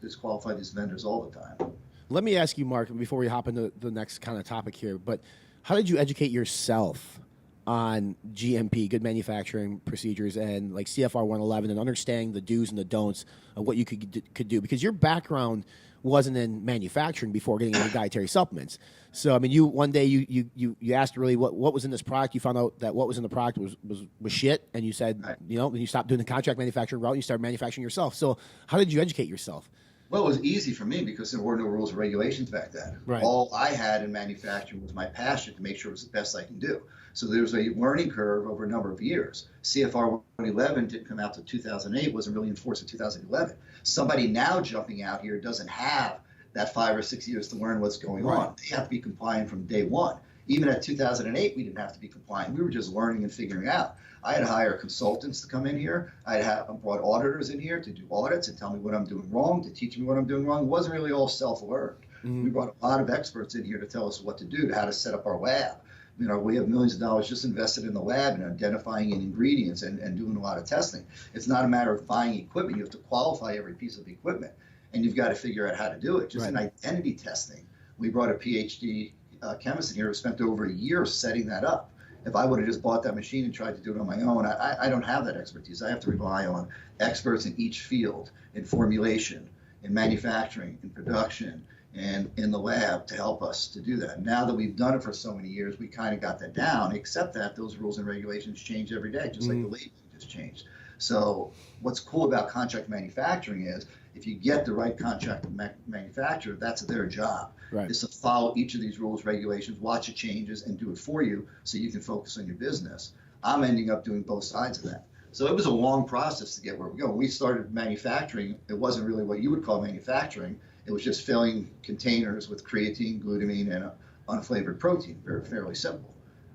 disqualify these vendors all the time. Let me ask you, Mark, before we hop into the next kind of topic here, but how did you educate yourself on GMP, good manufacturing procedures, and like CFR 111, and understanding the do's and the don'ts of what you could do? Because your background wasn't in manufacturing before getting into dietary supplements. So I mean, one day you asked really what was in this product. You found out that what was in the product was shit, and you said and you stopped doing the contract manufacturing route and you started manufacturing yourself. So how did you educate yourself? Well, it was easy for me because there were no rules or regulations back then. Right. All I had in manufacturing was my passion to make sure it was the best I can do. So there was a learning curve over a number of years. CFR 111 didn't come out until 2008, wasn't really enforced in 2011. Somebody now jumping out here doesn't have that 5 or 6 years to learn what's going on. They have to be compliant from day one. Even at 2008, we didn't have to be compliant. We were just learning and figuring out. I had to hire consultants to come in here. I brought auditors in here to do audits and tell me what I'm doing wrong, to teach me what I'm doing wrong. It wasn't really all self-learned. We brought a lot of experts in here to tell us what to do, how to set up our lab. You know, we have millions of dollars just invested in the lab and identifying ingredients and doing a lot of testing. It's not a matter of buying equipment. You have to qualify every piece of equipment, and you've got to figure out how to do it. Just in identity testing, we brought a PhD chemist in here who spent over a year setting that up. If I would have just bought that machine and tried to do it on my own, I don't have that expertise. I have to rely on experts in each field, in formulation, in manufacturing, in production, and in the lab to help us to do that. Now that we've done it for so many years, we kind of got that down, except that those rules and regulations change every day, just like the labeling just changed. So what's cool about contract manufacturing is if you get the right contract manufacturer, that's their job. Is to follow each of these rules, regulations, watch the changes, and do it for you so you can focus on your business. I'm ending up doing both sides of that. So it was a long process to get where we go. When we started manufacturing, it wasn't really what you would call manufacturing. It was just filling containers with creatine, glutamine, and unflavored protein. Very fairly simple.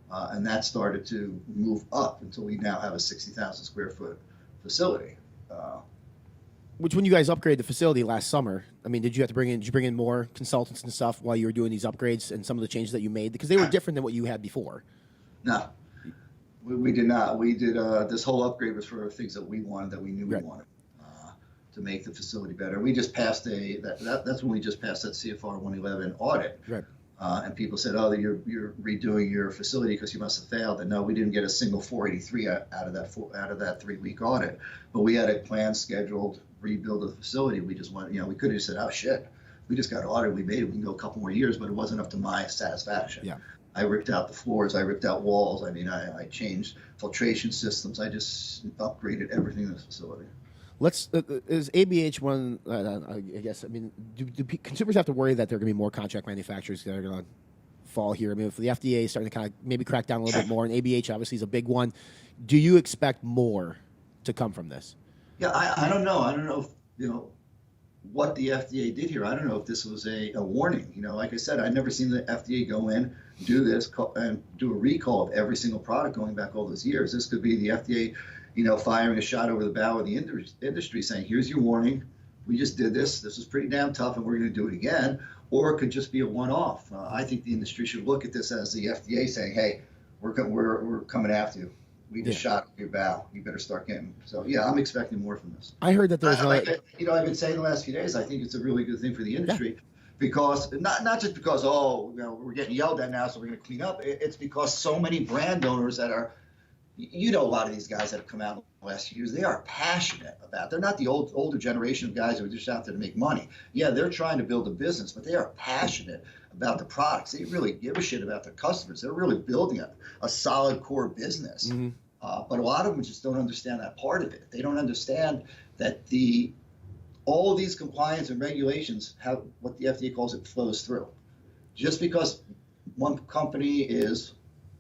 And that started to move up until we now have a 60,000 square foot facility. Which, when you guys upgraded the facility last summer, I mean, did you bring in more consultants and stuff while you were doing these upgrades and some of the changes that you made? Because they were different than what you had before. No, we did not. We did, this whole upgrade was for things that we wanted, that we knew we wanted to make the facility better. We just passed that's when we just passed that CFR 111 audit. Right. And people said, oh, you're redoing your facility because you must have failed. And no, we didn't get a single 483 out of that 3-week audit. But we had a plan scheduled rebuild of the facility. We just went, we could have said, oh shit, we just got audited, we made it, we can go a couple more years, but it wasn't up to my satisfaction. Yeah. I ripped out the floors, I ripped out walls. I mean, I changed filtration systems. I just upgraded everything in this facility. Is ABH one? I guess. I mean, do consumers have to worry that there are going to be more contract manufacturers that are going to fall here? I mean, if the FDA is starting to kind of maybe crack down a little bit more, and ABH obviously is a big one, do you expect more to come from this? Yeah, I don't know. I don't know if, what the FDA did here. I don't know if this was a warning. Like I said, I've never seen the FDA go in, do this, and do a recall of every single product going back all those years. This could be the FDA, firing a shot over the bow of the industry saying, here's your warning. We just did this. This was pretty damn tough, and we're going to do it again. Or it could just be a one-off. I think the industry should look at this as the FDA saying, hey, we're coming after you. We just shot your bow. You better start getting. So yeah, I'm expecting more from this. I heard that there's I've been saying the last few days, I think it's a really good thing for the industry, because not just because we're getting yelled at now, so we're going to clean up. It's because so many brand owners that are, a lot of these guys that have come out in the last few years, they are passionate about. They're not the older generation of guys who are just out there to make money. Yeah, they're trying to build a business, but they are passionate about the products. They really give a shit about their customers. They're really building a solid core business. Mm-hmm. But a lot of them just don't understand that part of it. They don't understand that all of these compliance and regulations have what the FDA calls it flows through. Just because one company is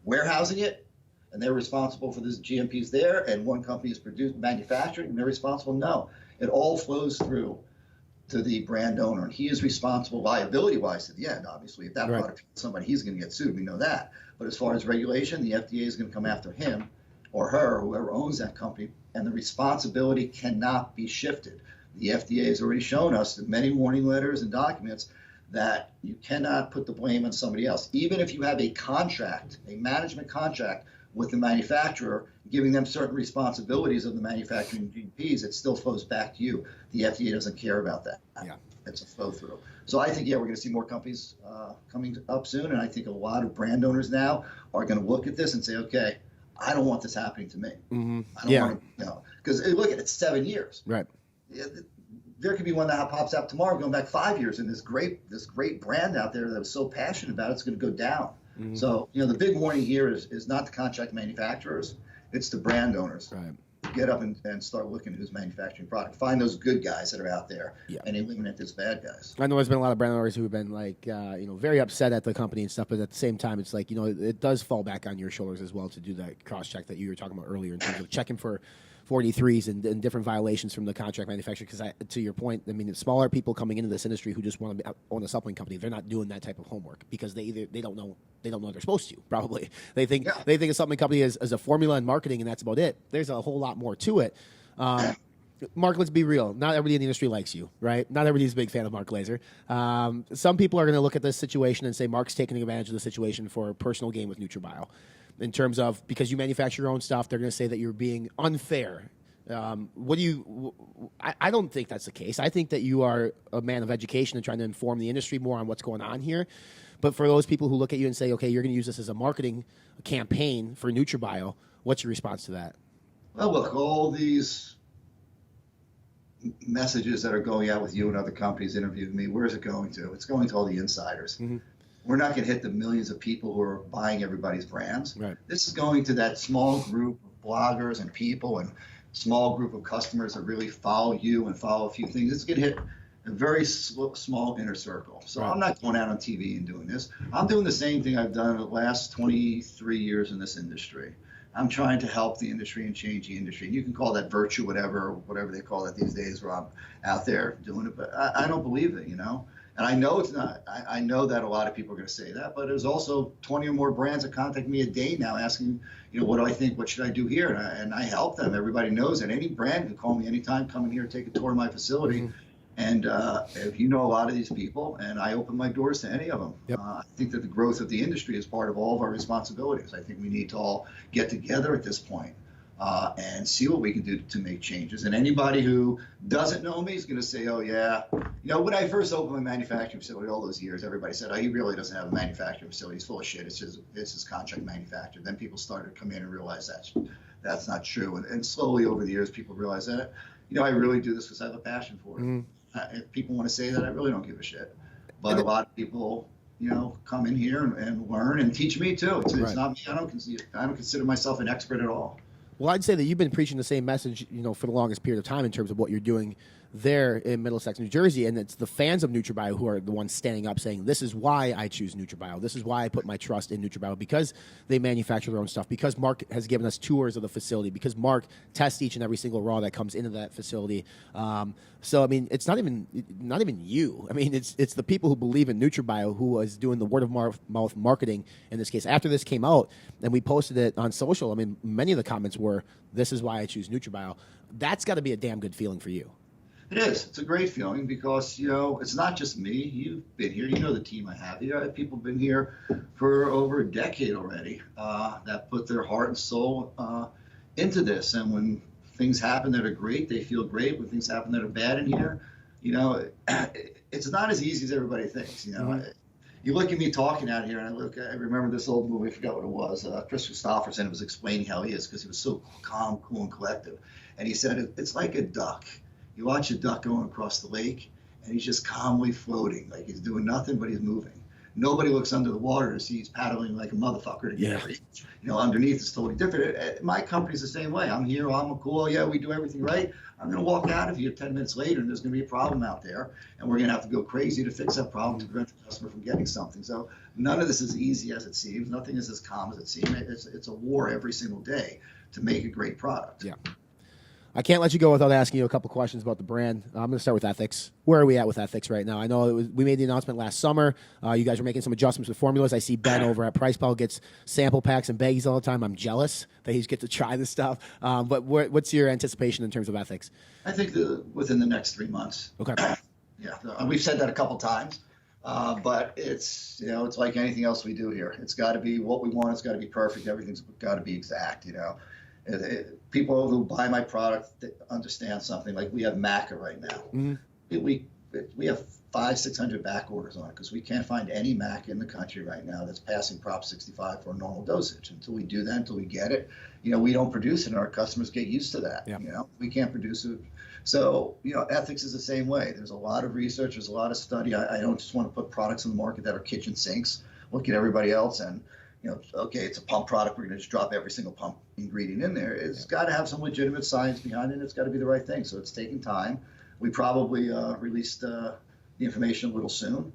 warehousing it and they're responsible for this GMPs there, and one company is manufacturing and they're responsible, no. It all flows through to the brand owner, and he is responsible liability-wise to the end. Obviously, if that product hits somebody, he's going to get sued. We know that. But as far as regulation, the FDA is going to come after him or her, or whoever owns that company, and the responsibility cannot be shifted. The FDA has already shown us in many warning letters and documents that you cannot put the blame on somebody else. Even if you have a contract, a management contract with the manufacturer, giving them certain responsibilities of the manufacturing GPs, it still flows back to you. The FDA doesn't care about that. Yeah. It's a flow through. So I think, we're going to see more companies coming up soon, and I think a lot of brand owners now are going to look at this and say, okay, I don't want this happening to me. Mm-hmm. I don't want to, because look at it, it's 7 years. Right. There could be one that pops out tomorrow, going back 5 years, and this great brand out there that was so passionate about it's going to go down. Mm-hmm. So the big warning here is not the contract manufacturers, it's the brand owners. Right. Get up and start looking at who's manufacturing product. Find those good guys that are out there, and eliminate those bad guys. I know there's been a lot of brand owners who have been very upset at the company and stuff, but at the same time, it's like, it does fall back on your shoulders as well to do that cross check that you were talking about earlier in terms of checking for 43s and different violations from the contract manufacturer. Because to your point, I mean, the smaller people coming into this industry who just want to own a supplement company, they're not doing that type of homework because they don't know they're supposed to. Probably they think a supplement company is a formula and marketing, and that's about it. There's a whole lot more to it. Mark, let's be real. Not everybody in the industry likes you, right? Not everybody's a big fan of Mark Glazier. Some people are going to look at this situation and say Mark's taking advantage of the situation for personal gain with NutraBio. In terms of, because you manufacture your own stuff, they're going to say that you're being unfair. I don't think that's the case. I think that you are a man of education and trying to inform the industry more on what's going on here. But for those people who look at you and say, okay, you're going to use this as a marketing campaign for NutraBio, what's your response to that? Well, look, all these messages that are going out with you and other companies interviewing me, where is it going to? It's going to all the insiders. Mm-hmm. We're not going to hit the millions of people who are buying everybody's brands. Right. This is going to that small group of bloggers and people and small group of customers that really follow you and follow a few things. It's going to hit a very small inner circle. So I'm not going out on TV and doing this. I'm doing the same thing I've done the last 23 years in this industry. I'm trying to help the industry and change the industry. And you can call that virtue, whatever they call it these days, where I'm out there doing it. But I don't believe it, And I know it's not. I know that a lot of people are going to say that. But there's also 20 or more brands that contact me a day now asking, what do I think? What should I do here? And I help them. Everybody knows that. Any brand can call me anytime, come in here, take a tour of my facility. Mm-hmm. And if you know a lot of these people, and I open my doors to any of them. Yep. I think that the growth of the industry is part of all of our responsibilities. I think we need to all get together at this point and see what we can do to make changes. And anybody who doesn't know me is going to say, oh, yeah. When I first opened my manufacturing facility all those years, everybody said, oh, he really doesn't have a manufacturing facility. He's full of shit. It's his contract manufacturer. Then people started to come in and realize that's not true. And slowly over the years, people realize that, I really do this because I have a passion for it. Mm-hmm. If people want to say that, I really don't give a shit. But a lot of people, come in here and learn and teach me too. It's not me. I don't consider myself an expert at all. Well, I'd say that you've been preaching the same message, for the longest period of time in terms of what you're doing there in Middlesex, New Jersey, and it's the fans of NutraBio who are the ones standing up saying, this is why I choose NutraBio. This is why I put my trust in NutraBio, because they manufacture their own stuff, because Mark has given us tours of the facility, because Mark tests each and every single raw that comes into that facility. So, I mean, it's not even you. I mean, it's the people who believe in NutraBio who is doing the word of mouth marketing in this case. After this came out and we posted it on social, I mean, many of the comments were, this is why I choose NutraBio. That's got to be a damn good feeling for you. It is. It's a great feeling because, it's not just me. You've been here. You know the team I have here. People have been here for over a decade already that put their heart and soul into this. And when things happen that are great, they feel great. When things happen that are bad in here, it's not as easy as everybody thinks. Mm-hmm. You look at me talking out here, and I remember this old movie. I forgot what it was. Chris Christopherson was explaining how he is because he was so calm, cool, and collective. And he said, it's like a duck. You watch a duck going across the lake, and he's just calmly floating, like he's doing nothing, but he's moving. Nobody looks under the water to see he's paddling like a motherfucker to get underneath is totally different. My company's the same way. I'm here, I'm cool, we do everything right. I'm going to walk out of here 10 minutes later, and there's going to be a problem out there, and we're going to have to go crazy to fix that problem to prevent the customer from getting something. So none of this is easy as it seems. Nothing is as calm as it seems. It's a war every single day to make a great product. Yeah. I can't let you go without asking you a couple questions about the brand. I'm going to start with ethics. Where are we at with ethics right now? I know we made the announcement last summer. You guys were making some adjustments with formulas. I see Ben over at Price Pal gets sample packs and baggies all the time. I'm jealous that he gets to try this stuff. But what's your anticipation in terms of ethics? I think within the next 3 months. Okay. We've said that a couple times. But it's it's like anything else we do here. It's got to be what we want. It's got to be perfect. Everything's got to be exact. People who buy my product understand something. Like we have Maca right now. Mm-hmm. We have 500-600 back orders on it because we can't find any Maca in the country right now that's passing Prop 65 for a normal dosage. Until we do that, until we get it, we don't produce it, and our customers get used to that. Yeah. We can't produce it. So, ethics is the same way. There's a lot of research. There's a lot of study. I don't just want to put products on the market that are kitchen sinks. Look at everybody else and, okay, it's a pump product. We're going to just drop every single pump ingredient in there. It's got to have some legitimate science behind it. And it's got to be the right thing. So it's taking time. We probably released the information a little soon,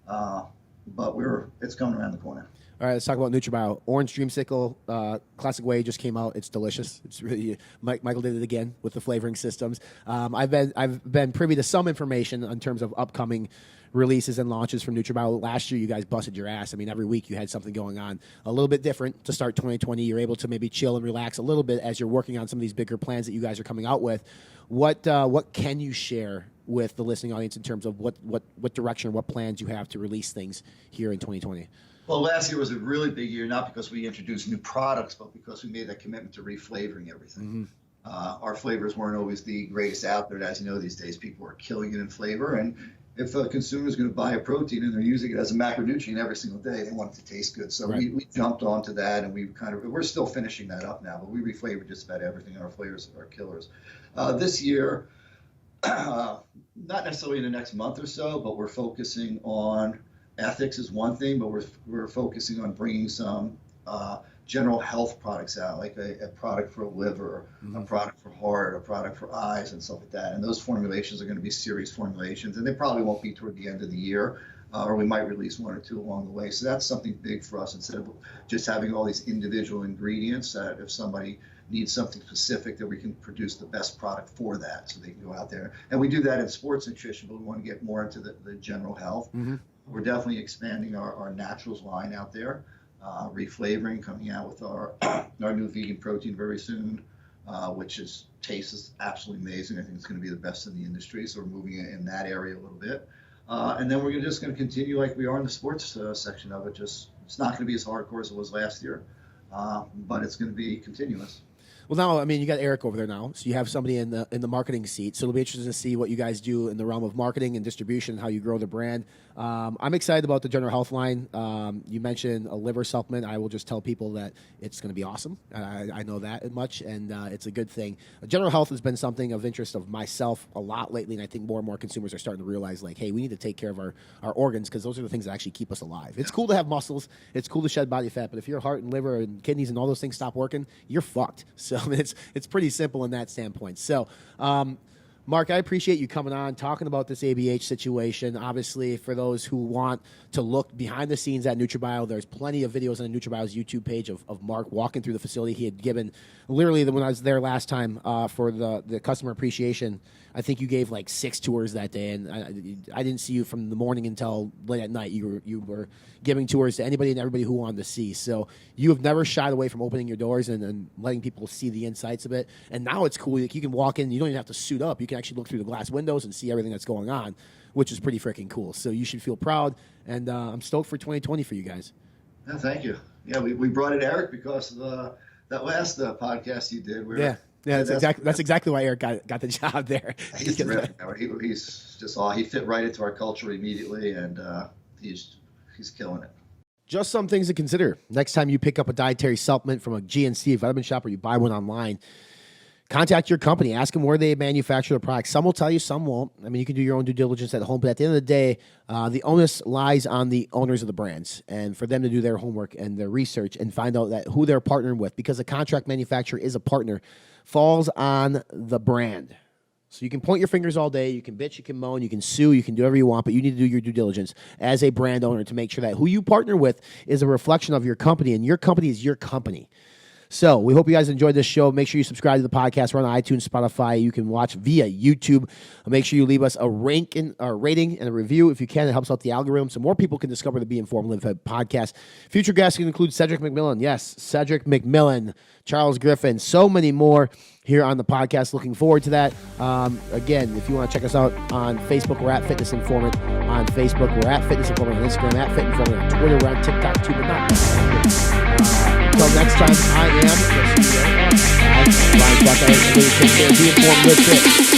but it's coming around the corner. All right, let's talk about NutraBio. Orange Dreamsicle Classic Whey just came out. It's delicious. It's really Michael did it again with the flavoring systems. I've been privy to some information in terms of upcoming releases and launches from NutraBio. Last year, you guys busted your ass. I mean, every week you had something going on. A little bit different to start 2020. You're able to maybe chill and relax a little bit as you're working on some of these bigger plans that you guys are coming out with. What can you share with the listening audience in terms of what direction, what plans you have to release things here in 2020? Well, last year was a really big year, not because we introduced new products, but because we made that commitment to reflavoring everything. Mm-hmm. Our flavors weren't always the greatest out there. As you know, these days people are killing it in flavor. And if a consumer is going to buy a protein and they're using it as a macronutrient every single day, they want it to taste good. So we jumped onto that, and we're still finishing that up now, but we reflavored just about everything. Our flavors are killers. This year, not necessarily in the next month or so, but we're focusing on ethics is one thing, but we're focusing on bringing some general health products out, like a product for liver, a product for heart, a product for eyes, and stuff like that. And those formulations are going to be serious formulations, and they probably won't be toward the end of the year. or we might release 1 or 2 along the way. So that's something big for us, instead of just having all these individual ingredients, that if somebody needs something specific, that we can produce the best product for that, so they can go out there. And we do that in sports nutrition, but we want to get more into the general health. We're definitely expanding our naturals line out there, reflavoring, coming out with our new vegan protein very soon, which tastes absolutely amazing. I think it's going to be the best in the industry, so we're moving in that area a little bit. And then we're just going to continue like we are in the sports section of it. It's not going to be as hardcore as it was last year, but it's going to be continuous. Well, now, I mean, you got Eric over there now, so you have somebody in the marketing seat. So it'll be interesting to see what you guys do in the realm of marketing and distribution, how you grow the brand. I'm excited about the general health line. You mentioned a liver supplement. I will just tell people that it's going to be awesome. I know that much, and it's a good thing. General health has been something of interest of myself a lot lately, and I think more and more consumers are starting to realize, like, hey, we need to take care of our organs, because those are the things that actually keep us alive. It's cool to have muscles. It's cool to shed body fat, but if your heart and liver and kidneys and all those things stop working, you're fucked. So it's pretty simple in that standpoint. So, Mark, I appreciate you coming on, talking about this ABH situation. Obviously, for those who want to look behind the scenes at NutraBio, there's plenty of videos on NutraBio's YouTube page of Mark walking through the facility. He had given, literally, when I was there last time for the customer appreciation, I think you gave like 6 tours that day, and I didn't see you from the morning until late at night. You were giving tours to anybody and everybody who wanted to see. So you have never shied away from opening your doors and letting people see the insights of it. And now it's cool. Like, you can walk in, you don't even have to suit up. You can actually look through the glass windows and see everything that's going on, which is pretty freaking cool. So you should feel proud, and I'm stoked for 2020 for you guys. Yeah, thank you. Yeah, we brought in Eric because of that last podcast you did. Yeah, that's exactly why Eric got the job there. He's just all, he fit right into our culture immediately, and he's killing it. Just some things to consider. Next time you pick up a dietary supplement from a GNC vitamin shop, or you buy one online, contact your company. Ask them where they manufacture the product. Some will tell you, some won't. I mean, you can do your own due diligence at home, but at the end of the day, the onus lies on the owners of the brands, and for them to do their homework and their research and find out that who they're partnering with, because a contract manufacturer is a partner, falls on the brand. So you can point your fingers all day, you can bitch, you can moan, you can sue, you can do whatever you want, but you need to do your due diligence as a brand owner to make sure that who you partner with is a reflection of your company, and your company is your company. So we hope you guys enjoyed this show. Make sure you subscribe to the podcast. We're on iTunes, Spotify. You can watch via YouTube. Make sure you leave us a rating and a review if you can. It helps out the algorithm so more people can discover the Be Informed Live Fed podcast. Future guests can include Cedric McMillan. Yes, Cedric McMillan, Charles Griffin, so many more here on the podcast. Looking forward to that. Again, if you want to check us out on Facebook, we're at Fitness Informant on Facebook. We're at Fitness Informant on Instagram, at Fit Informant on Twitter. We're on TikTok too, but not until next time, I am Ryan Buckeye. Be informed, live fit.